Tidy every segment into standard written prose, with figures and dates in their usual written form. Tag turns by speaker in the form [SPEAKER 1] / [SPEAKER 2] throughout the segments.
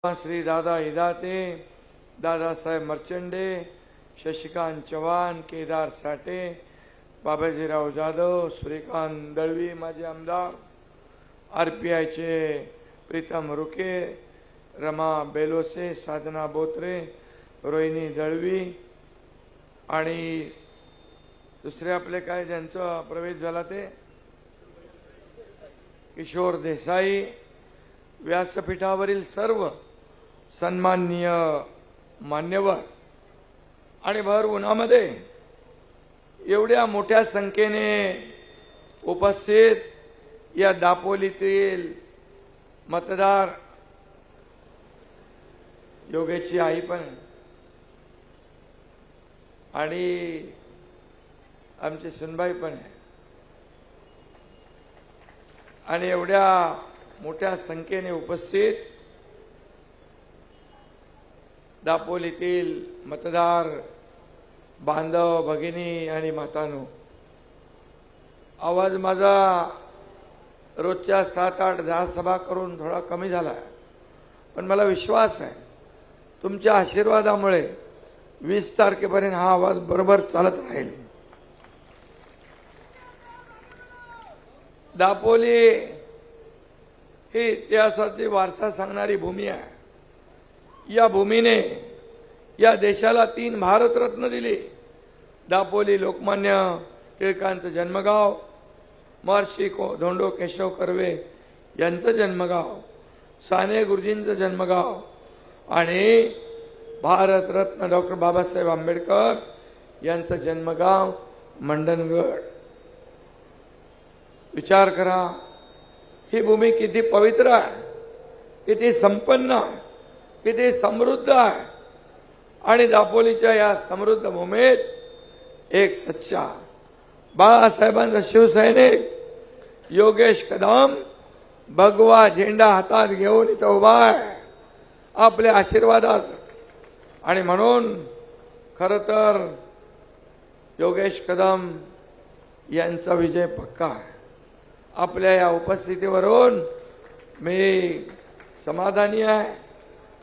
[SPEAKER 1] श्री दादा इदाते, दादासाहेब मर्चंडे, शशिकांत चव्हाण, केदार साठे, बाबाजीराव जाधव, सूर्यकांत दळवी माजी आमदार, RPIचे प्रीतम रुके, रमा बेलोसे, साधना बोत्रे, रोहिणी दळवी आणि दुसरे आपले काय ज्यांचा प्रवेश झाला ते किशोर देसाई, व्यासपीठावरील सर्व सन्माननीय मान्यवर आणि भर उन्हामध्ये एवढ्या मोठ्या संख्येने उपस्थित या दापोलीतील मतदार, योगेची आई पण आणि आमची सुनबाई पण आहे आणि एवढ्या मोठ्या संख्येने उपस्थित दापोलीतील मतदार बांधव भगिनी आणि मातांनो, आवाज माझा रोजच्या 7, 8, 10 सभा करून थोडा कमी झाला, पण मला विश्वास आहे तुमच्या आशीर्वादामुळे 20 तारखेपर्यंत हा आवाज बरोबर चालत राहील. दापोली ही इतिहासाची वारसा सांगणारी भूमी आहे. या भूमीने या देशाला 3 भारतरत्न दिली. दापोली लोकमान्य टिळकांचं जन्मगाव, महर्षी धोंडो केशव कर्वे यांचं जन्मगाव, साने गुरुजींचं जन्मगाव आणि भारतरत्न डॉक्टर बाबासाहेब आंबेडकर यांचं जन्मगाव मंडणगड. विचार करा, ही भूमी किती पवित्र आहे, किती संपन्न आहे, किती समृद्ध आहे. आणि दापोलीच्या या समृद्ध भूमीत एक सच्चा बाळासाहेबांचा शिवसैनिक योगेश कदम भगवा झेंडा हातात घेऊन इथं उभा आहे आपल्या आशीर्वादात. आणि म्हणून खरं तर योगेश कदम यांचा विजय पक्का आहे. आपल्या या उपस्थितीवरून मी समाधानी आहे.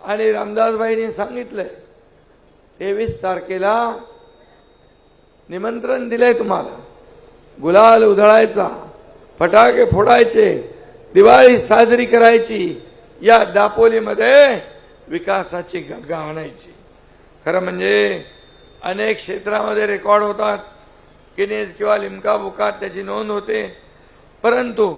[SPEAKER 1] आणि रामदासबाईंनी सांगितलंय 23 तारखेला निमंत्रण दिलंय तुम्हाला. गुलाल उधळायचा, फटाके फोडायचे, दिवाळी साजरी करायची, या दापोलीमध्ये विकासाची गंगा आणायची. खरं म्हणजे अनेक क्षेत्रामध्ये रेकॉर्ड होतात, गिनीज किंवा लिम्का बुकात त्याची नोंद होते, परंतु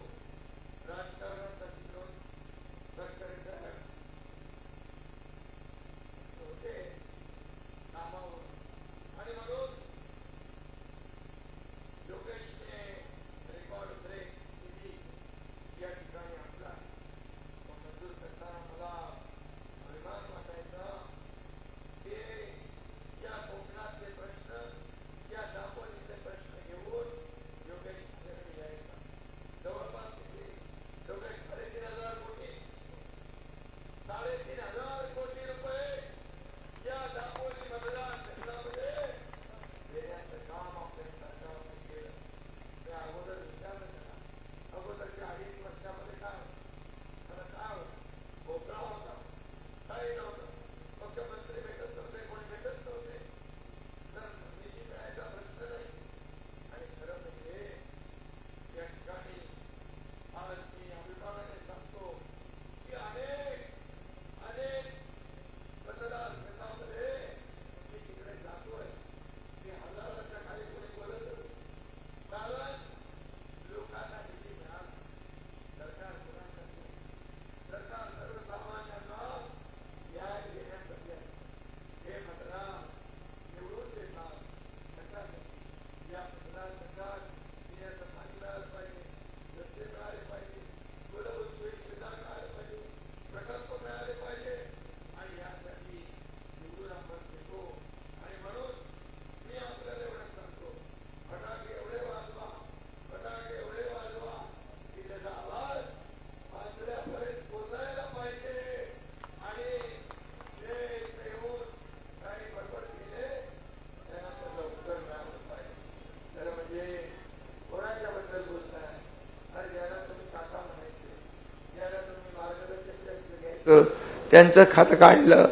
[SPEAKER 1] त्यांचं खातं काढलं,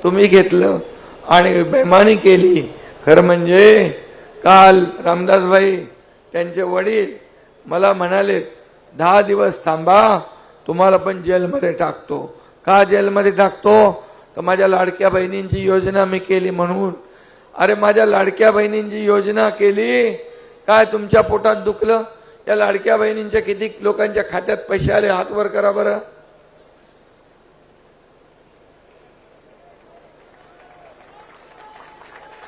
[SPEAKER 1] तुम्ही घेतलं आणि बेमानी केली. खरं म्हणजे काल रामदासभाई त्यांचे वडील मला म्हणालेत 10 दिवस थांबा, तुम्हाला पण जेलमध्ये टाकतो. का जेलमध्ये टाकतो? तर माझ्या लाडक्या बहिणींची योजना मी केली म्हणून. अरे माझ्या लाडक्या बहिणींची योजना केली, काय तुमच्या पोटात दुखलं? या लाडक्या बहिणींच्या किती लोकांच्या खात्यात पैसे आले? हात वर करा बरं.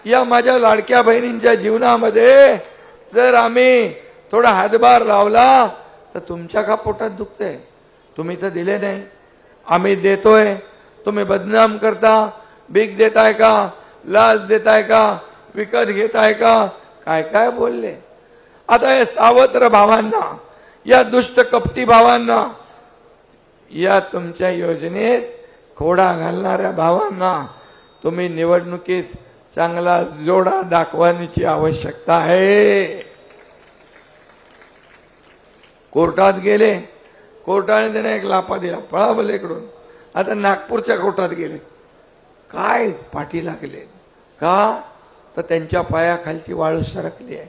[SPEAKER 1] या माझ्या लाडक्या बहिणींच्या जीवनामध्ये जर आम्ही थोडा हातभार लावला तर तुमच्या का पोटात दुखतंय? तुम्ही तर दिले नाही, आम्ही देतोय. तुम्ही बदनाम करता, भीक देताय का, लाच देताय का, विकत घेताय का, काय काय बोलले. आता या सावत्र भावांना, या दुष्ट कपटी भावांना, या तुमच्या योजनेत खोडा घालणाऱ्या भावांना तुम्ही निवडणुकीत चांगला जोडा दाखवण्याची आवश्यकता आहे. कोर्टात गेले, कोर्टाने त्याने एक लापा दिला, पळा बोल इकडून. आता नागपूरच्या कोर्टात गेले, काय पाठी लागले का? तर त्यांच्या पायाखालची वाळू सरकली आहे.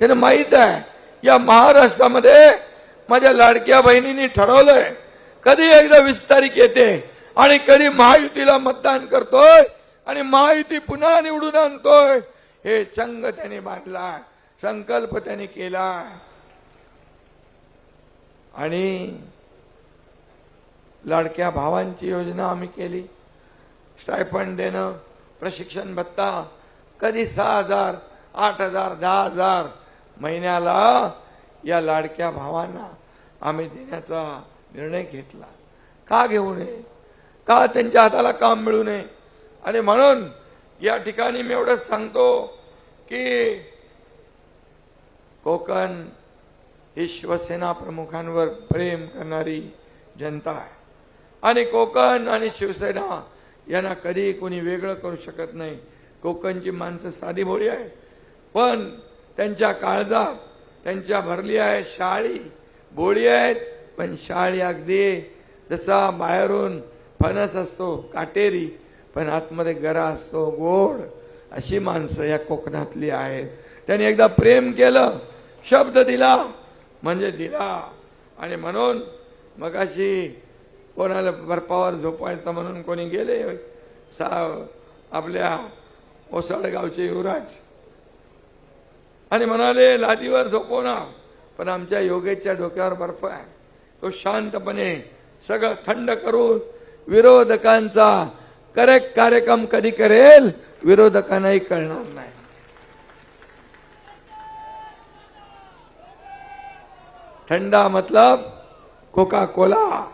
[SPEAKER 1] त्यांना माहित आहे या महाराष्ट्रामध्ये माझ्या लाडक्या बहिणींनी ठरवलंय कधी एकदा 20 तारीख येते आणि कधी महायुतीला मतदान करतोय आणि महायुती पुन्हा निवडून आणतोय. हे चंग त्याने बांधलाय, संकल्प त्याने केलाय. आणि लाडक्या भावांची योजना आम्ही केली, स्टायपंड देणं, प्रशिक्षण भत्ता, कधी 6,000, 8,000, 10,000 महिन्याला या लाडक्या भावांना आम्ही देण्याचा निर्णय घेतला. का घेऊ नये? का त्यांच्या हाताला काम मिळू नये? आणि म्हणून या ठिकाणी मी एवढंच सांगतो की कोकण ही शिवसेना प्रमुखांवर प्रेम करणारी जनता आहे आणि कोकण आणि शिवसेना यांना कधी कोणी वेगळं करू शकत नाही. कोकणची माणसं साधी भोळी आहेत, पण त्यांच्या काळजात त्यांच्या भरली आहे शाळी. भोळी आहेत पण शाळी अगदी जसा बाहेरून फणस असतो काटेरी, पण आतमध्ये गरा असतो गोड, अशी माणसं या कोकणातली आहेत. त्यांनी एकदा प्रेम केलं, शब्द दिला म्हणजे दिला. आणि म्हणून मगाशी कोणाला बर्फावर झोपायचं म्हणून कोणी गेले, आपल्या ओसाडगावचे युवराज, आणि म्हणाले लादीवर झोपवणार, पण आमच्या योगेशच्या डोक्यावर बर्फ आहे. तो शांतपणे सगळं थंड करून विरोधकांचा करेक्ट कार्यक्रम कधी करेल विरोधकांनाही कळणार नाही. ठंडा मतलब कोका कोला.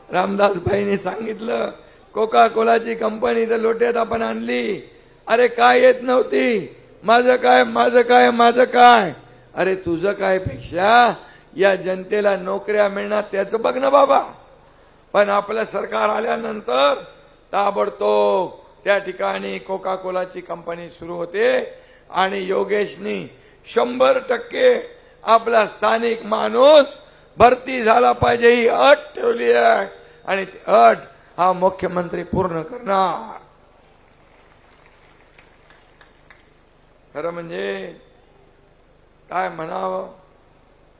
[SPEAKER 1] रामदास भाईने सांगितलं कोका कोलाची कंपनी तर लोट्यात आपण आणली. अरे काय येत नव्हती, माझं काय माझं काय माझं काय. अरे तुझं काय पेक्षा या जनतेला नोकऱ्या मिळणार त्याचं बघ ना बाबा. पण आपलं सरकार आल्यानंतर ताबडतोब त्या ठिकाणी कोका कोलाची कंपनी सुरू होते आणि योगेशनी 100% आपला स्थानिक माणूस भरती झाला पाहिजे ही अट ठेवली आहे आणि ती अट हा मुख्यमंत्री पूर्ण करणार. खरं म्हणजे काय म्हणावं,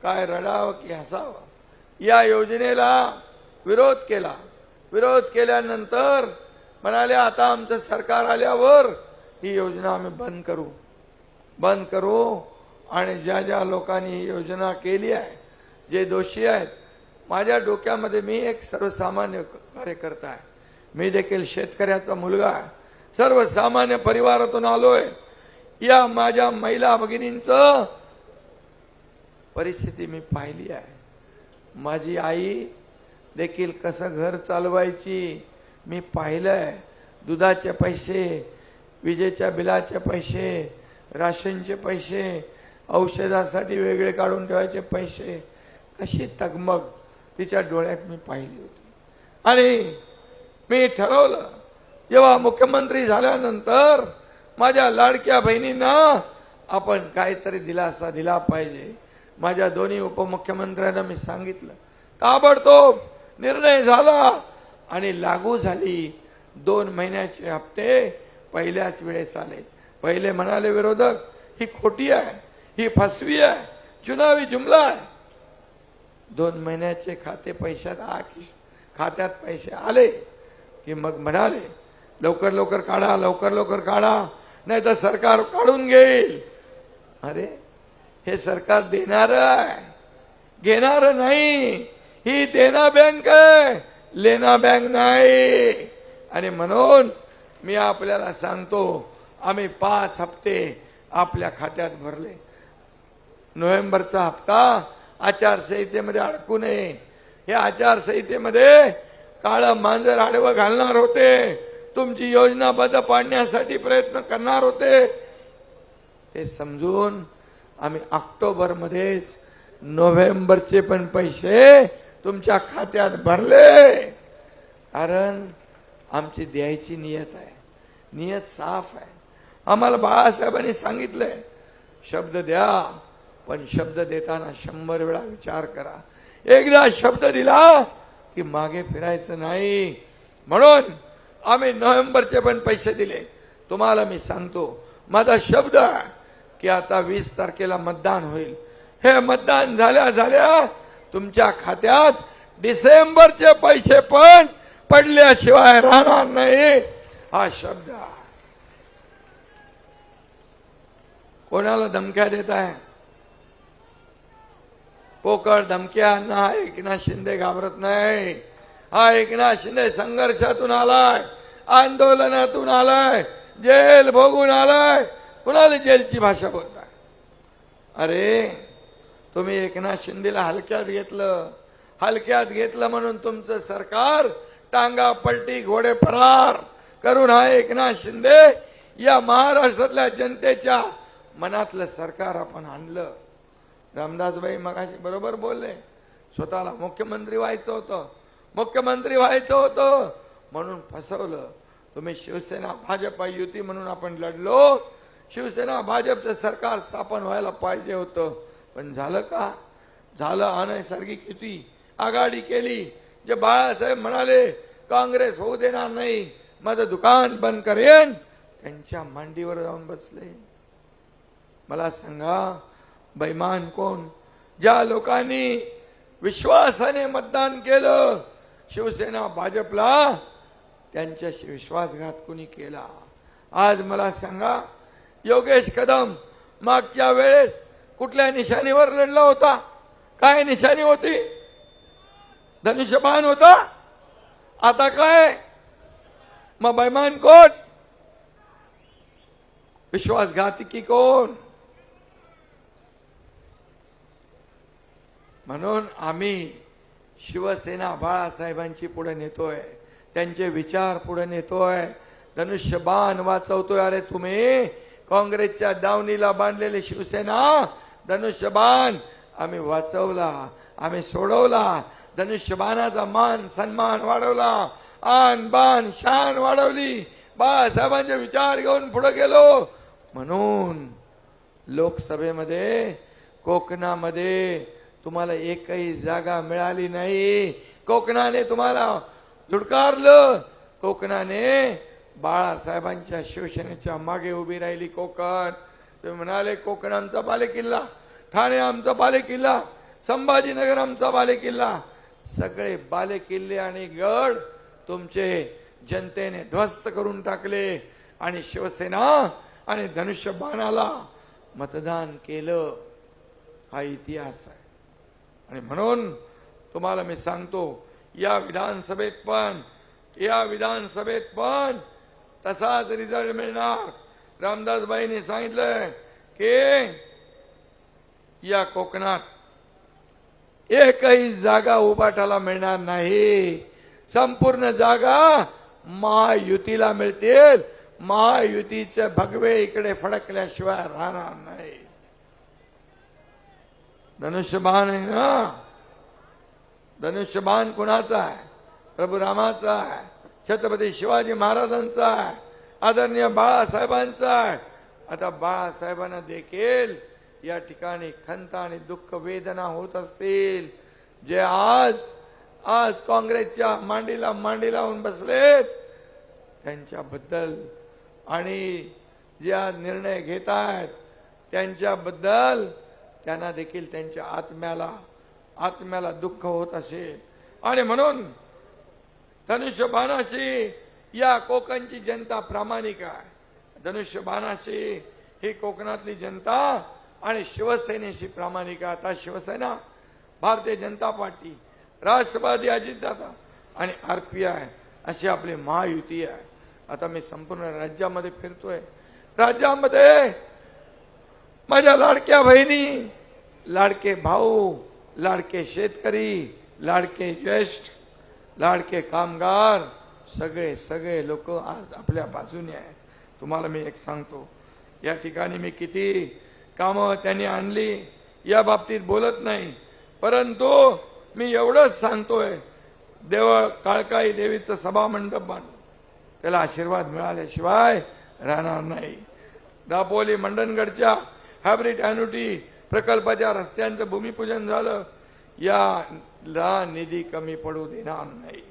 [SPEAKER 1] काय रडावं की हसावं. या योजनेला विरोध केला. विरोध केल्यानंतर म्हणाले आता आमचं सरकार आल्यावर ही योजना आम्ही बंद करू. आणि ज्या ज्या लोकांनी ही योजना केली आहे, जे दोषी आहेत, माझ्या डोक्यामध्ये मी एक सर्वसामान्य कार्यकर्ता आहे, मी देखील शेतकऱ्याचा मुलगा आहे, सर्वसामान्य परिवारातून आलोय. या माझ्या महिला भगिनींचं परिस्थिती मी पाहिली आहे. माझी आई देखील कसं घर चालवायची मी पाहिलंय. दुधाचे पैसे, विजेच्या बिलाचे पैसे, राशनचे पैसे, औषधासाठी वेगळे काढून ठेवायचे पैसे, कशी तगमग तिच्या डोळ्यात मी पाहिली होती. आणि मी ठरवलं जेव्हा मुख्यमंत्री झाल्यानंतर माझ्या लाडक्या बहिणींना आपण काहीतरी दिलासा दिला पाहिजे. माझ्या दोन्ही उपमुख्यमंत्र्यांना मी सांगितलं, ताबडतोब निर्णय झाला आणि लागू झाली 2 महिन्याचे हप्ते पहिल्याच वेळेस आले. पहिले म्हणाले विरोधक ही खोटी आहे, ही फसवी आहे, चुनावी जुमला आहे. 2 महिन्याचे खात्यात पैसे आले की मग म्हणाले लवकर लवकर काढा, लवकर लवकर काढा, नाही तर सरकार काढून घेईल. अरे हे सरकार देणार आहे, घेणार नाही. ही देना बँक आहे, लेना बँक नाही. आणि म्हणून मी आपल्याला सांगतो, आम्ही 5 हप्ते आपल्या खात्यात भरले. नोव्हेंबरचा हप्ता आचारसंहितेमध्ये अडकू नये. हे आचारसंहितेमध्ये काळं मांजर आडवं घालणार होते, तुमची योजना बंद पाडण्यासाठी प्रयत्न करणार होते. हे समजून आम्ही ऑक्टोबरमध्येच नोव्हेंबरचे पण पैसे तुमच्या खात्यात भरले. कारण आमची द्यायची नियत आहे, नियत साफ आहे. आम्हाला बाळासाहेबांनी सांगितलंय शब्द द्या, पण शब्द देताना 100 वेळा विचार करा. एकदा शब्द दिला की मागे फिरायचं नाही. म्हणून आम्ही नोव्हेंबरचे पण पैसे दिले. तुम्हाला मी सांगतो, माझा शब्द आहे की आता 20 तारखेला मतदान होईल. हे मतदान झाल्या झाल्या तुमच्या खात्यात डिसेंबरचे पैसे पण पडल्याशिवाय राहणार नाही. हा शब्द आहे. कोणाला धमक्या देत आहे? पोकळ धमक्यांना एकनाथ शिंदे घाबरत नाही. हा एकनाथ शिंदे संघर्षातून आलाय, आंदोलनातून आलाय, जेल भोगून आलाय. कुणाला जेलची भाषा बोलताय? अरे तुम्ही एकनाथ शिंदेला हलक्यात घेतलं म्हणून तुमचं सरकार टांगा पलटी घोडे फरार करून हा एकनाथ शिंदे या महाराष्ट्रातल्या जनतेच्या मनातलं सरकार आपण आणलं. रामदासबाई मगाशी बरोबर बोलले, स्वतःला मुख्यमंत्री व्हायचं होतं म्हणून फसवलं. तुम्ही शिवसेना भाजप युती म्हणून आपण लढलो. शिवसेना भाजपचं सरकार स्थापन व्हायला पाहिजे होतं, पण झालं का? झालं अनैसर्गिक युती, आघाडी केली. जे बाळासाहेब म्हणाले काँग्रेस होऊ देणार नाही, माझं दुकान बंद करेन, त्यांच्या मांडीवर जाऊन बसले. मला सांगा बेईमान कोण? ज्या लोकांनी विश्वासाने मतदान केलं शिवसेना भाजपला, त्यांच्याशी विश्वासघात कुणी केला? आज मला सांगा, योगेश कदम मागच्या वेळेस कुठल्या निशाणीवर लढला होता? काय निशाणी होती? धनुष्यबाण होता. आता काय? मग बेईमान कोण? विश्वासघातकी कोण? म्हणून आम्ही शिवसेना बाळासाहेबांची पुढे नेतोय, त्यांचे विचार पुढे नेतोय, धनुष्यबाण वाचवतोय. अरे तुम्ही काँग्रेसच्या दावणीला बांधलेले शिवसेना धनुष्यबाण आम्ही वाचवला, आम्ही सोडवला. धनुष्यबाणाचा मान सन्मान वाढवला, आन बान शान वाढवली. बाळासाहेबांचे विचार घेऊन पुढे गेलो. म्हणून लोकसभेमध्ये कोकणामध्ये तुम्हाला एकही जागा मिळाली नाही. कोकणाने तुम्हाला धुडकारलं. कोकणाने बाळासाहेबांच्या शिवसेनेच्या मागे उभी राहिली. कोकण, तुम्ही म्हणाले कोकण आमचा बालेकिल्ला, ठाणे आमचा बालेकिल्ला, संभाजीनगर आमचा बालेकिल्ला. सगळे बालेकिल्ले आणि गड तुमचे जनतेने ध्वस्त करून टाकले आणि शिवसेना आणि धनुष्यबाणाला मतदान केलं. हा इतिहास आहे. आणि म्हणून तुम्हाला मी सांगतो, या विधानसभेत पण तसाच रिझल्ट मिळणार. रामदासबाईंनी सांगितलंय की या कोकणात एकही जागा उभाटाला मिळणार नाही. संपूर्ण जागा महायुतीला मिळतील. महायुतीचे भगवे इकडे फडकल्याशिवाय राहणार नाही. धनुष्यबाण आहे ना, धनुष्यबाण कुणाचा आहे? प्रभू रामाचा आहे, छत्रपती शिवाजी महाराजांचा आहे, आदरणीय बाळासाहेबांचा आहे. आता बाळासाहेबांना देखील या ठिकाणी खंत आणि दुःख वेदना होत असतील. जे आज काँग्रेसच्या मांडी लावून बसलेत, त्यांच्याबद्दल आणि ज्या निर्णय घेत आहेत त्यांच्याबद्दल त्यांना देखील त्यांच्या आत्म्याला दुःख होत असेल. आणि म्हणून धनुष्यबाणाशी या कोकणची जनता प्रामाणिक आहे. धनुष्यबाणाशी ही कोकणातली जनता आणि शिवसेनेशी प्रामाणिक आहे. आता शिवसेना, भारतीय जनता पार्टी, राष्ट्रवादी अजितदादा आणि RPI अशी आपली महायुती आहे. आता मी संपूर्ण राज्यामध्ये फिरतोय. राज्यामध्ये माझ्या लाडक्या बहिणी, लाडके भाऊ, लाडके शेतकरी, लाडके ज्येष्ठ, लाडके कामगार, सगळे लोक आज आपल्या बाजूने आहेत. तुम्हाला मी एक सांगतो, या ठिकाणी मी किती कामं त्यांनी आणली या बाबतीत बोलत नाही, परंतु मी एवढंच सांगतोय, देवळ काळकाई देवीचं सभामंडप बांधून त्याला आशीर्वाद मिळाल्याशिवाय राहणार नाही. दापोली मंडणगडच्या हायब्रिड एन्युटी प्रकल्पाच्या रस्त्यांचं भूमिपूजन झालं. याला निधी कमी पडू देणार नाही.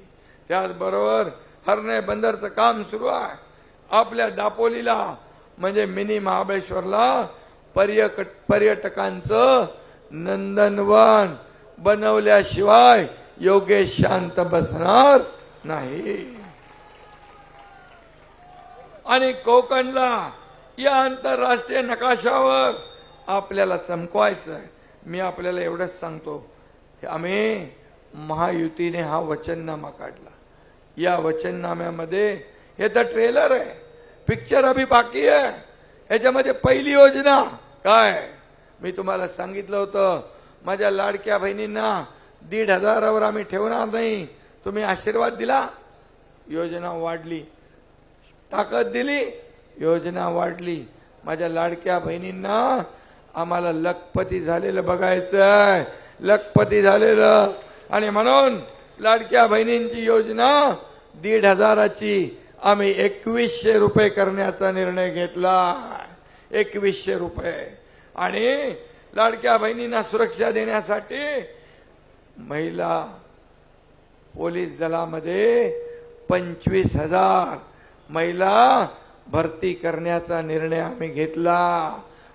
[SPEAKER 1] त्याचबरोबर हरणे बंदरचं काम सुरू आहे. आपल्या दापोलीला म्हणजे मिनी महाबळेश्वरला पर्यटकांचं नंदनवन बनवल्याशिवाय योगेश शांत बसणार नाही. आणि कोकणला या आंतरराष्ट्रीय नकाशावर आपल्याला चमकवायचं आहे. मी आपल्याला एवढंच सांगतो की आम्ही महायुतीने हा वचननामा काढला. या वचननाम्यामध्ये हे तर ट्रेलर आहे, पिक्चर अभी बाकी आहे. याच्यामध्ये पहिली योजना काय मी तुम्हाला सांगितलं होतं, माझ्या लाडक्या बहिणींना 1,500 आम्ही ठेवणार नाही. तुम्ही आशीर्वाद दिला, योजना वाढली. ताकद दिली, योजना वाढली. माझ्या लाडक्या बहिणींना आम्हाला लखपती झालेलं बघायचंय, लखपती झालेलं. आणि म्हणून लाडक्या बहिणींची योजना 1,500ची आम्ही 2,100 रुपये करण्याचा निर्णय घेतला. 2,100 रुपये. आणि लाडक्या बहिणींना सुरक्षा देण्यासाठी महिला पोलीस दलामध्ये 25,000 महिला भरती करण्याचा निर्णय आम्ही घेतला.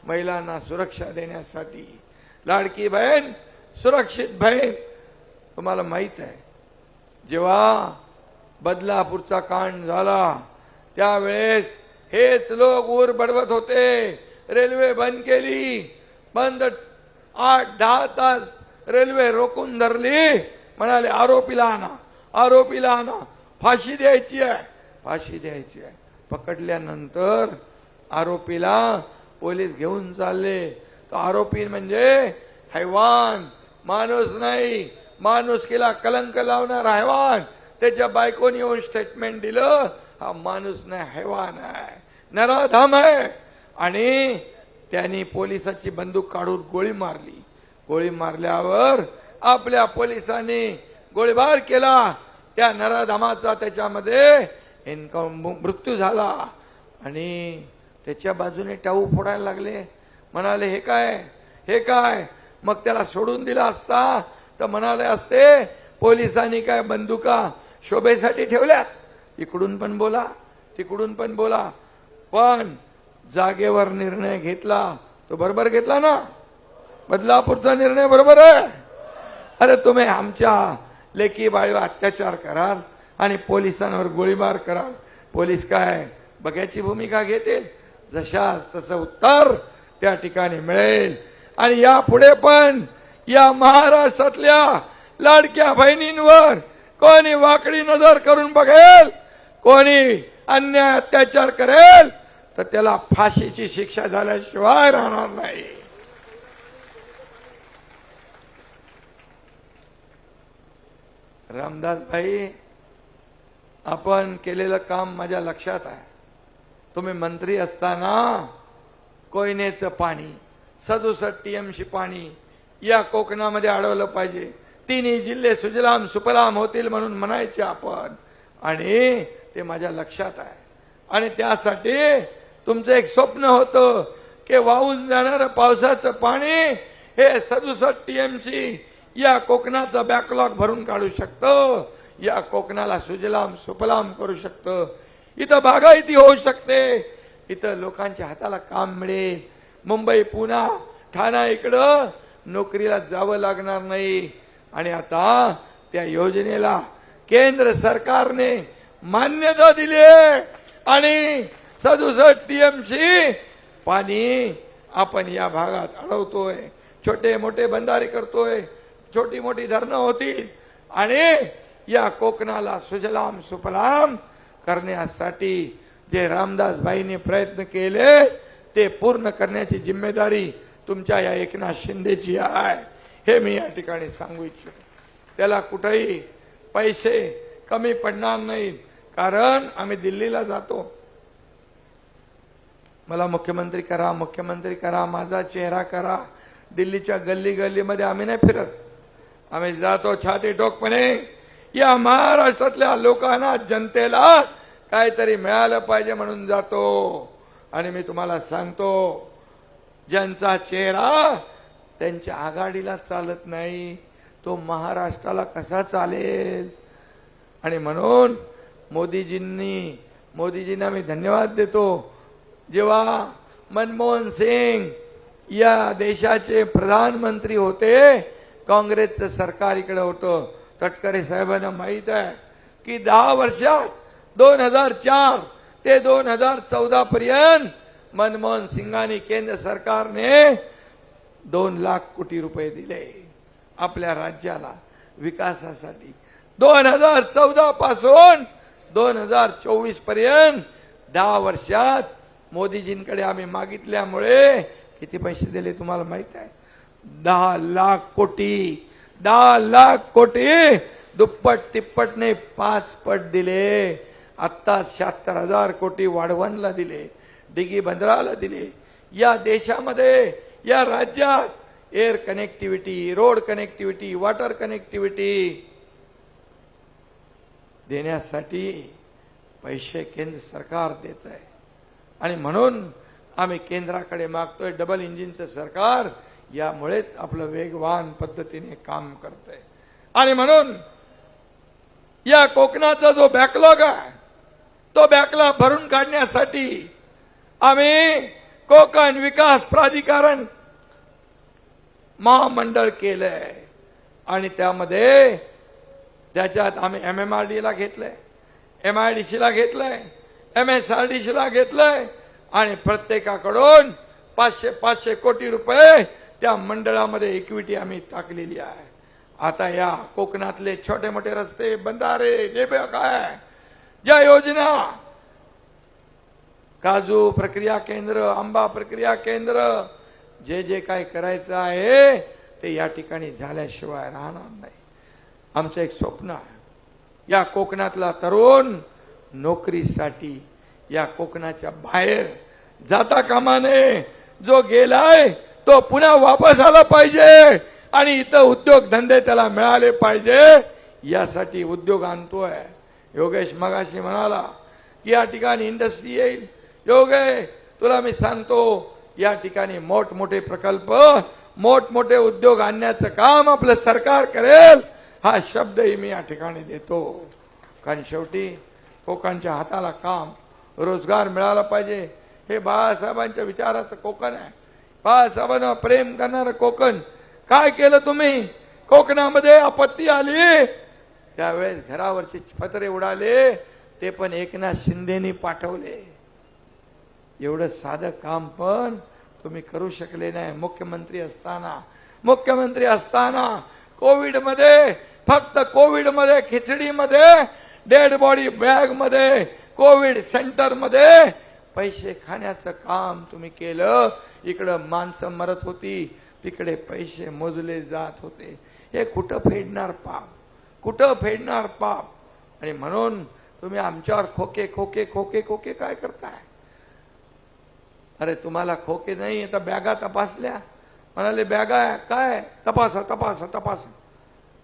[SPEAKER 1] महिलांना सुरक्षा देण्यासाठी. लाडकी बहीण, सुरक्षित बहीण. तुम्हाला माहित आहे, जेव्हा बदलापूरचा कांड झाला त्यावेळेस हेच लोक ऊर बडवत होते, रेल्वे बंद केली. बंद 8-10 तास रेल्वे रोखून धरली. म्हणाले आरोपीला आणा, आरोपीला आणा, फाशी द्यायची आहे, फाशी द्यायची आहे. पकडल्यानंतर आरोपीला पोलीस घेऊन चालले. तो आरोपी म्हणजे हैवान, माणूस नाही. माणुसकीला कलंक लावणार हैवान. त्याच्या बायकोने येऊन स्टेटमेंट दिलं, हा माणूस नाही, हैवान आहे, नराधम आहे. आणि त्यांनी पोलिसाची बंदूक काढून गोळी मारली. गोळी मारल्यावर आपल्या पोलिसांनी गोळीबार केला. त्या नराधमाचा त्याच्यामध्ये मृत्यू झाला. आणि त्याच्या बाजूने टाऊ फोडायला लागले. म्हणाले हे काय, हे काय. मग त्याला सोडून दिला असता तर म्हणाले असते पोलिसांनी काय बंदुका शोभेसाठी ठेवल्यात. इकडून पण बोला, तिकडून पण बोला. पण जागेवर निर्णय घेतला तो बरोबर घेतला ना. बदलापूरचा निर्णय बरोबर आहे. अरे तुम्ही आमच्या लेकी बाळीवर अत्याचार कराल आणि पोलिसांवर गोळीबार कराल. पोलीस काय बघ्याची भूमिका घेतील. जशास तसं उत्तर त्या ठिकाणी मिळेल. आणि यापुढे पण या महाराष्ट्रातल्या लाडक्या बहिणींवर कोणी वाकडी नजर करून बघेल, कोणी अन्याय अत्याचार करेल तर त्याला फाशीची शिक्षा झाल्याशिवाय राहणार नाही. रामदास भाई, आपण केलेलं काम माझ्या लक्षात आहे. तुम्ही मंत्री असताना कोयनेचं पाणी 67 TMC पाणी या कोकणामध्ये अडवलं पाहिजे. तिन्ही जिल्हे सुजलाम सुफलाम होतील म्हणून म्हणायचे आपण. आणि ते माझ्या लक्षात आहे. आणि त्यासाठी तुमचं एक स्वप्न होतं की वाहून जाणारं पावसाचं पाणी हे 67 TMC या कोकणाचा बॅकलॉग भरून काढू शकतं, या कोकणाला सुजलाम सुफलाम करू शकतं. इथं बागायती होऊ शकते, इथं लोकांच्या हाताला काम मिळेल. मुंबई, पुणे, ठाणा इकडं नोकरीला जावं लागणार नाही. आणि आता त्या योजनेला केंद्र सरकारने मान्यता दिली आहे आणि 67 टीएमसी पाणी आपण या भागात अडवतोय. छोटे मोठे बंधारे करतोय, छोटी मोठी धरणं होतील आणि या कोकणाला सुजलाम सुफलाम करण्यासाठी जे रामदास भाईने प्रयत्न केले ते पूर्ण करण्याची जिम्मेदारी तुमच्या या एकनाथ शिंदेची आहे, हे मी या ठिकाणी सांगू इच्छितो. त्याला कुठेही पैसे कमी पडणार नाहीत, कारण आम्ही दिल्लीला जातो. मला मुख्यमंत्री करा, मुख्यमंत्री करा, माझा चेहरा करा. दिल्लीच्या गल्ली गल्लीमध्ये आम्ही नाही फिरत. आम्ही जातो छाती ठोकपणे, या महाराष्ट्रातल्या लोकांना, जनतेला काहीतरी मिळालं पाहिजे म्हणून जातो. आणि मी तुम्हाला सांगतो, ज्यांचा चेहरा त्यांच्या आघाडीला चालत नाही तो महाराष्ट्राला कसा चालेल. आणि म्हणून मोदीजींना मी धन्यवाद देतो. जेव्हा मनमोहन सिंग या देशाचे प्रधानमंत्री होते, काँग्रेसचं सरकार इकडे होतं, तटकरे साहेबांना माहित आहे की 10 वर्षात 2004 ते 2014 पर्यंत मनमोहन सिंगांनी केंद्र सरकारने 2 लाख कोटी रुपये दिले आपल्या राज्याला विकासासाठी. 2014 पासून 2024 पर्यंत 10 वर्षात मोदीजींकडे आम्ही मागितल्यामुळे किती पैसे दिले तुम्हाला माहित आहे? 10 लाख कोटी. 10 लाख कोटी दुप्पट तिप्पटने 5 पट दिले. आत्ता 76,000 कोटी वाढवणला दिले, डिगी बंदराला दिले. या देशामध्ये, या राज्यात air connectivity, road connectivity, water connectivity देण्यासाठी पैसे केंद्र सरकार देत आहे. आणि म्हणून आम्ही केंद्राकडे मागतोय डबल इंजिनचं सरकार. यामुळेच आपलं वेगवान पद्धतीने काम करतंय. आणि म्हणून या कोकणाचा जो बॅकलॉग आहे तो बॅकलॉग भरून काढण्यासाठी आम्ही कोकण विकास प्राधिकरण महामंडळ केलंय. आणि त्याच्यात आम्ही MMRD ला घेतलंय, MIDC ला घेतलंय, MSRDC ला घेतलंय आणि प्रत्येकाकडून 500 कोटी रुपये त्या मंडळामध्ये इक्विटी आम्ही टाकलेली आहे. आता या कोकणातले छोटे मोठे रस्ते, बंधारे, डेबे, काय ज्या योजना, काजू प्रक्रिया केंद्र, आंबा प्रक्रिया केंद्र, जे काही करायचं आहे ते या ठिकाणी झाल्याशिवाय राहणार नाही. आमचं एक स्वप्न आहे, या कोकणातला तरुण नोकरीसाठी या कोकणाच्या बाहेर जाता कामा नये. जो गेलाय तो पुन्हा वापस आला पाहिजे आणि इथं उद्योग धंदे त्याला मिळाले पाहिजे. यासाठी उद्योग आणतोय. योगेश मगाशी म्हणाला की या ठिकाणी इंडस्ट्री येईल. योगेश, तुला मी सांगतो, या ठिकाणी मोठमोठे प्रकल्प, मोठमोठे उद्योग आणण्याचं काम आपलं सरकार करेल, हा शब्दही मी या ठिकाणी देतो. कारण शेवटी कोकणच्या हाताला काम, रोजगार मिळाला पाहिजे. हे बाळासाहेबांच्या विचाराचं कोकण आहे. बाळासाहेबांना प्रेम करणारं कोकण. काय केलं तुम्ही? कोकणामध्ये आपत्ती आली त्यावेळेस घरावरचे पत्रे उडाले, ते पण एकनाथ शिंदेनी पाठवले. एवढं साधं काम पण तुम्ही करू शकले नाही मुख्यमंत्री असताना. कोविडमध्ये, फक्त कोविडमध्ये, खिचडीमध्ये, डेड बॉडी बॅग मध्ये, कोविड सेंटर मध्ये पैसे खाण्याचं काम तुम्ही केलं. इकडं माणसं मरत होती, तिकडे पैसे मोजले जात होते. हे कुठं फेडणार पाप? कुठं फेडणार पाप? आणि म्हणून तुम्ही आमच्यावर खोके खोके खोके खोके काय करताय? अरे तुम्हाला खोके नाही, आता बॅगा तपासल्या, म्हणाले बॅगा काय तपासा तपासा तपासा.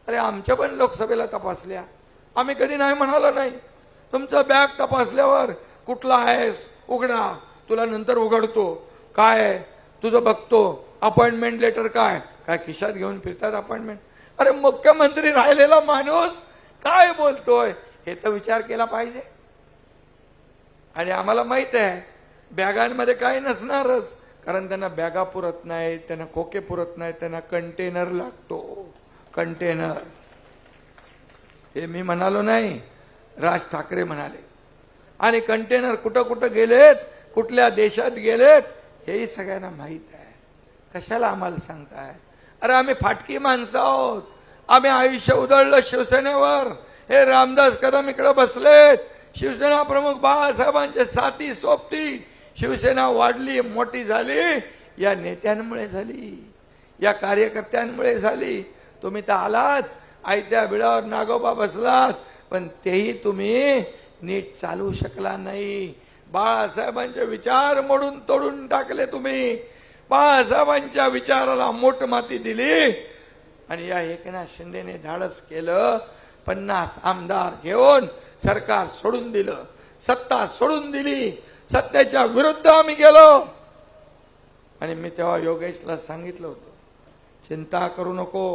[SPEAKER 1] अरे आमच्या पण लोकसभेला तपासल्या, आम्ही कधी नाही म्हणालो नाही. तुमचं बॅग तपासल्यावर कुठला आहेस उघडा, तुला नंतर उघडतो. काय तुझं बघतो, अपॉइंटमेंट लेटर काय काय खिशात घेऊन फिरतात अपॉइंटमेंट. अरे मुख्यमंत्री राहिलेला माणूस काय बोलतोय हे तर विचार केला पाहिजे. आणि आम्हाला माहित आहे बॅगांमध्ये काही नसणारच, कारण त्यांना बॅगा पुरत नाही, त्यांना खोके पुरत नाही, त्यांना कंटेनर लागतो. कंटेनर हे मी म्हणालो नाही, राज ठाकरे म्हणाले. आणि कंटेनर कुठं कुठं गेलेत, कुठल्या देशात गेलेत हेही सगळ्यांना माहित आहे. कशाला आम्हाला सांगताय? अरे आम्ही फाटकी माणसं आहोत. आम्ही आयुष्य उधळलं शिवसेनेवर. हे रामदास कदम इकडे बसलेत, शिवसेना प्रमुख बाळासाहेबांचे साथी सोबती. शिवसेना वाढली, मोठी झाली या नेत्यांमुळे झाली, या कार्यकर्त्यांमुळे झाली. तुम्ही तर आलात, आयत्या बिळावर नागोबा बसलात, पण तेही तुम्ही नीट चालू शकला नाही. बाळासाहेबांचे विचार मोडून तोडून टाकले तुम्ही. बाळासाहेबांच्या विचाराला मोठ माती दिली. आणि या एकनाथ शिंदेने धाडस केलं, 50 आमदार घेऊन सरकार सोडून दिलं, सत्ता सोडून दिली. सत्तेच्या विरुद्ध आम्ही गेलो. आणि मी तेव्हा योगेशला सांगितलं होतं, चिंता करू नको,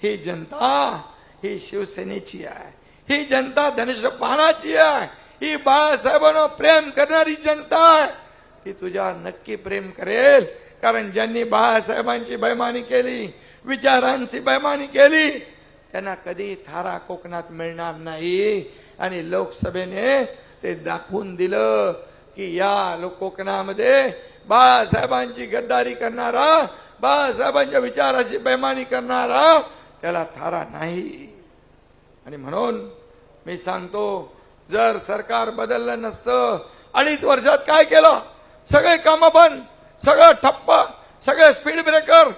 [SPEAKER 1] ही जनता ही शिवसेनेची आहे, ही जनता धनुष्यबाणाची आहे, ही बाळासाहेबांवर प्रेम करणारी जनता आहे. ती तुझ्यावर नक्की प्रेम करेल, कारण ज्यांनी बाळासाहेबांची बेईमानी केली, विचारांची बेईमानी केली, त्यांना कधी थारा कोकणात मिळणार नाही. आणि लोकसभेने ते दाखवून दिलं की या कोकणामध्ये बाळासाहेबांची गद्दारी करणारा, बाळासाहेबांच्या विचाराची बेईमानी करणारा त्याला थारा नाही. आणि म्हणून मी सांगतो, जर सरकार बदललं नसतं, 2.5 वर्षात काय केलं? सगळे कामं बंद, सगळं ठप्प, सगळे स्पीड ब्रेकर.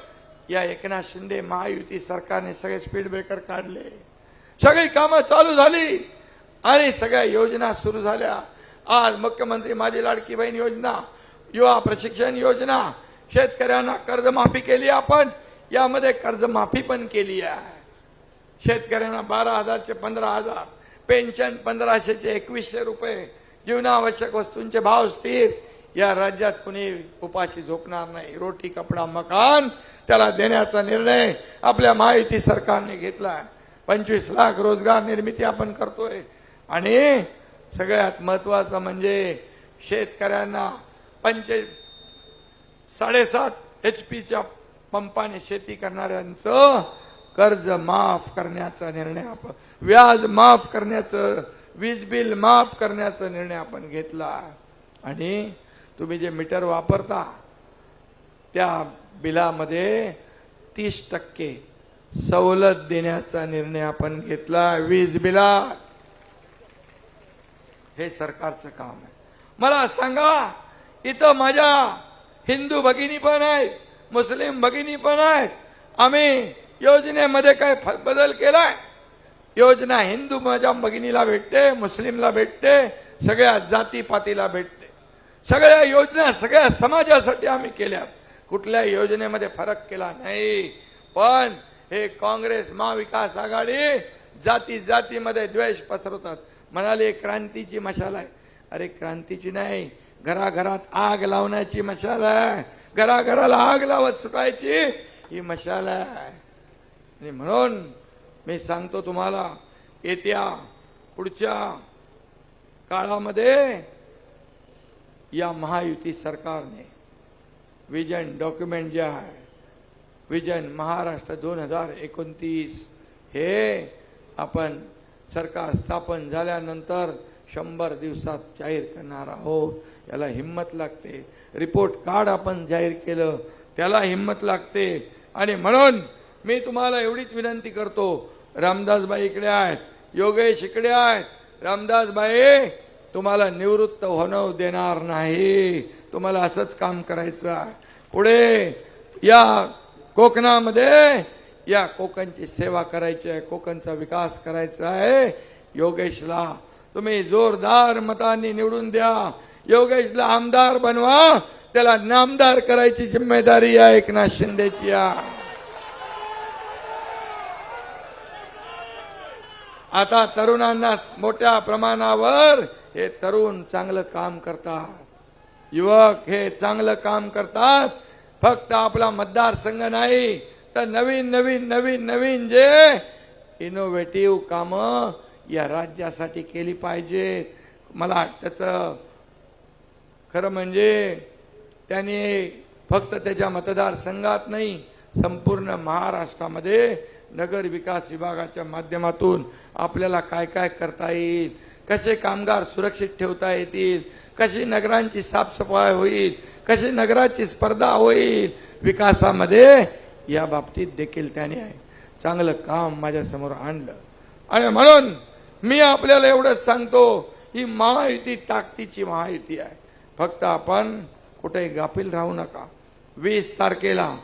[SPEAKER 1] या एकनाथ शिंदे महायुती सरकारने सगळे स्पीड ब्रेकर काढले, सगळी कामं चालू झाली आणि सगळ्या योजना सुरू झाल्या. आज मुख्यमंत्री माझी लाडकी बहीण योजना, युवा प्रशिक्षण योजना, शेतकऱ्यांना कर्जमाफी केली. आपण यामध्ये कर्जमाफी पण केली आहे. शेतकऱ्यांना 12,000चे 15,000, पेन्शन 1500चे 2100 रुपये, जीवनावश्यक वस्तूंचे भाव स्थिर. या राज्यात कुणी उपाशी झोपणार नाही. रोटी कपडा मकान त्याला देण्याचा निर्णय आपल्या महायुती सरकारने घेतला. 25 लाख रोजगार निर्मिती आपण करतोय. आणि सगळ्यात महत्वाचं म्हणजे शेतकऱ्यांना 7.5 HP पंपाने शेती करणाऱ्यांचं कर्ज माफ करण्याचा निर्णय आपण, व्याज माफ करण्याचं, वीज बिल माफ करण्याचा निर्णय आपण घेतला. आणि तुम्ही जे मीटर वापरता त्या बिलामध्ये 30% सवलत देण्याचा निर्णय आपण घेतला वीज बिलात. हे सरकारचं काम आहे. मला सांगा, इथं माझ्या हिंदू भगिनी पण आहेत, मुस्लिम भगिनी पण आहेत. आम्ही योजनेमध्ये काय बदल केलाय? योजना हिंदू माझ्या भगिनीला भेटते, मुस्लिमला भेटते, सगळ्या जातीपातीला भेटते. सगळ्या योजना सगळ्या समाजासाठी आम्ही केल्या. कुठल्या योजनेमध्ये फरक केला नाही. पण हे काँग्रेस महाविकास आघाडी जाती जातीमध्ये द्वेष पसरवतात. म्हणाले क्रांतीची मशाल आहे. अरे क्रांतीची नाही, घराघरात आग लावण्याची मशाल आहे. घराघराला आग लावत सुटायची ही मशाल आहे. आणि म्हणून मी सांगतो तुम्हाला, येत्या पुढच्या काळामध्ये या महायुती सरकारने विजन डॉक्युमेंट जे आहे, विजन महाराष्ट्र 2029, हे आपण सरकार स्थापन झाल्यानंतर 100 दिवसात जाहीर करणार आहोत. याला हिम्मत लागते. रिपोर्ट कार्ड आपण जाहीर केलं, त्याला हिम्मत लागते. आणि म्हणून मी तुम्हाला एवढीच विनंती करतो, रामदासबाई इकडे आहेत, योगेश इकडे आहेत. रामदासबाई तुम्हाला निवृत्त होणं देणार नाही. तुम्हाला असंच काम करायचं आहे. पुढे या कोकणामध्ये या कोकणची सेवा करायची आहे, कोकणचा विकास करायचा आहे. योगेशला तुम्ही जोरदार मतांनी निवडून द्या. योगेशला आमदार बनवा, त्याला नामदार करायची जिम्मेदारी या एकनाथ शिंदेची आहे. आता तरुणांना मोठ्या प्रमाणावर हे तरुण चांगलं काम करतात, युवक हे चांगलं काम करतात. फक्त आपला मतदारसंघ नाही तर नवीन नवीन नवीन नवीन जे इनोव्हेटिव्ह कामं या राज्यासाठी केली पाहिजेत. मला त्याचं खरं म्हणजे त्याने फक्त त्याच्या मतदारसंघात नाही, संपूर्ण महाराष्ट्रामध्ये नगर विकास विभागाच्या माध्यमातून आपल्याला काय काय करता येईल, कसे कामगार सुरक्षित ठेवता येतील, कशी नगरांची साफसफाई होईल, कशी नगराची स्पर्धा होईल विकासामध्ये, या बाबतीत देखील त्याने चांगलं काम माझ्या समोर आणलं. आणि म्हणून मी आपल्याला एवढंच सांगतो, ही महायुती ताकदीची महायुती आहे. फक्त आपण कुठे गाफील राहू नका. 20 तारखेला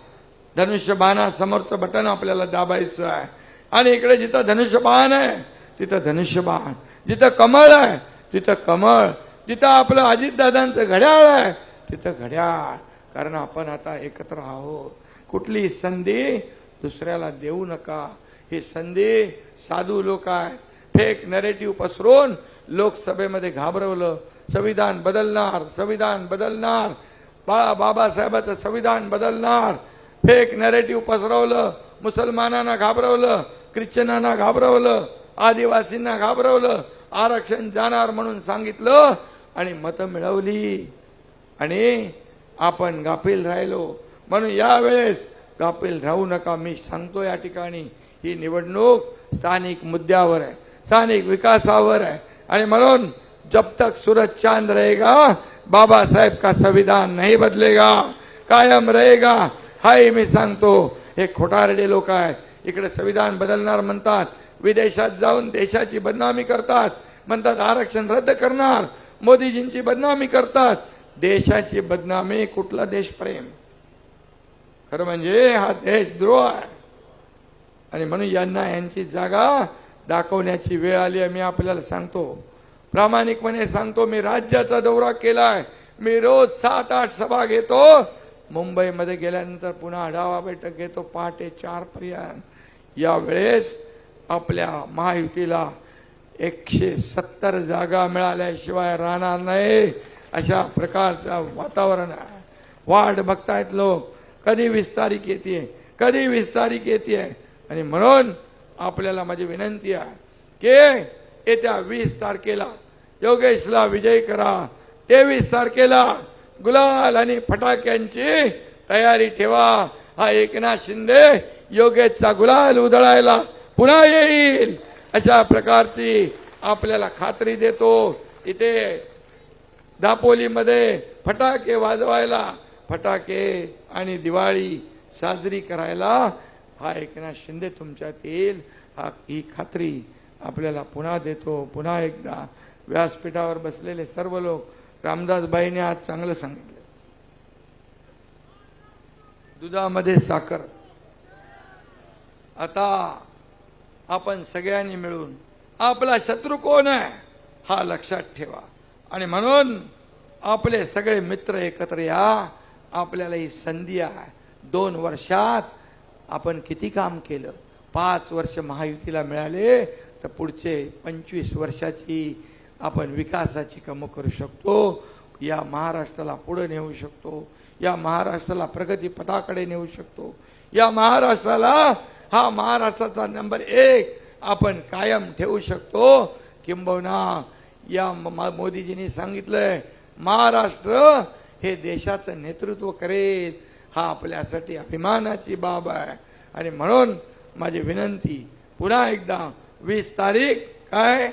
[SPEAKER 1] धनुष्यबाणासमोरचं बटन आपल्याला दाबायचं आहे. आणि इकडे जिथं धनुष्यबाण आहे तिथं धनुष्यबाण, जिथं कमळ आहे तिथं कमळ, जिथं आपलं अजितदादांचं घड्याळ आहे तिथं घड्याळ. कारण आपण आता एकत्र आहोत. कुठली संधी दुसऱ्याला देऊ नका. ही संधी साधू लोक आहेत, फेक नरेटिव्ह पसरून लोकसभेमध्ये घाबरवलं. संविधान बदलणार, संविधान बदलणार, बाबासाहेबांचं संविधान बदलणार, फेक नरेटिव्ह पसरवलं. मुसलमानांना घाबरवलं, ख्रिश्चनांना घाबरवलं, आदिवासींना घाबरवलं, आरक्षण जाणार म्हणून सांगितलं आणि मतं मिळवली. आणि आपण गाफील राहिलो. म्हणून यावेळेस गाफील राहू नका. मी सांगतो या ठिकाणी, ही निवडणूक स्थानिक मुद्द्यावर आहे, स्थानिक विकासावर आहे. आणि म्हणून जब तक सूरज चांद रहेगा, बाबा साहेब का संविधान नहीं बदलेगा, कायम रहेगा. हाय मी सांगतो. हे खोटारडे लोक आहेत. इकडे संविधान बदलणार म्हणतात, विदेशात जाऊन देशाची बदनामी करतात, म्हणतात आरक्षण रद्द करणार, मोदीजींची बदनामी करतात. देशाची बदनामी, कुठला देशप्रेम? खरं म्हणजे हा देशद्रोह आहे. आणि म्हणून यांची जागा दाखवण्याची वेळ आली आहे. मी आपल्याला सांगतो, प्रामाणिकपणे सांगतो, मी राज्याचा दौरा केलाय. मी रोज 7-8 सभा घेतो. मुंबईमध्ये गेल्यानंतर पुन्हा आढावा बैठक घेतो पहाटे 4 पर्यंत. यावेळेस आपल्या महायुतीला 170 जागा मिळाल्याशिवाय राहणार नाही, अशा प्रकारचं वातावरण आहे. वाढ बघतायत लोक, कधी 20 तारीख येते, कधी 20 तारीख येते. आणि म्हणून आपल्याला माझी विनंती आहे की येत्या 20 तारखेला योगेशला विजय करा. 23 तारखेला गुलाल आणि फटाक्यांची तयारी ठेवा. हा एकनाथ शिंदे योगेशचा गुलाल उधळायला पुन्हा येईल, अशा प्रकारची आपल्याला खात्री देतो. इथे दापोलीमध्ये फटाके वाजवायला, फटाके आणि दिवाळी साजरी करायला हा एकनाथ शिंदे तुमच्यात येईल, ही खात्री आपल्याला पुन्हा देतो. पुन्हा एकदा व्यासपीठावर बसलेले सर्व लोक, रामदासबाईंनी आज चांगलं सांगितलं, दुधामध्ये साखर. आता आपण सगळ्यांनी मिळून आपला शत्रू कोण आहे हा लक्षात ठेवा. आणि म्हणून आपले सगळे मित्र एकत्र या. आपल्याला ही संधी आहे. 2 वर्षात आपण किती काम केलं. 5 वर्ष महायुतीला मिळाले तर पुढचे 25 वर्षाची आपण विकासाची कामं करू शकतो. या महाराष्ट्राला पुढे नेऊ शकतो. या महाराष्ट्राला प्रगती पथाकडे नेऊ शकतो. या महाराष्ट्राला, हा महाराष्ट्राचा नंबर 1 आपण कायम ठेवू शकतो. किंबहुना या मोदीजींनी सांगितलंय, महाराष्ट्र हे देशाचं नेतृत्व करेल. हा आपल्यासाठी अभिमानाची बाब आहे. आणि म्हणून माझी विनंती पुन्हा एकदा, 20 तारीख काय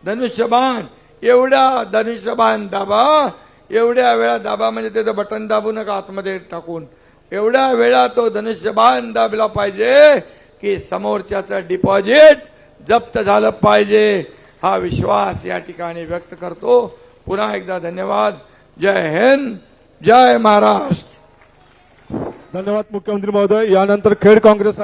[SPEAKER 1] धनुष्यबाण, एवढा धनुष्यबाण दाबा, एवढ्या वेळा दाबा. म्हणजे त्याचं बटन दाबू नका आतमध्ये टाकून. एवढ्या वेळा तो धनुष्यबाण दाबला पाहिजे की समोरच्याचं डिपॉझिट जप्त झालं पाहिजे. हा विश्वास या ठिकाणी व्यक्त करतो. पुन्हा एकदा धन्यवाद. जय हिंद, जय महाराष्ट्र.
[SPEAKER 2] धन्यवाद मुख्यमंत्री महोदय. यानंतर खेड काँग्रेस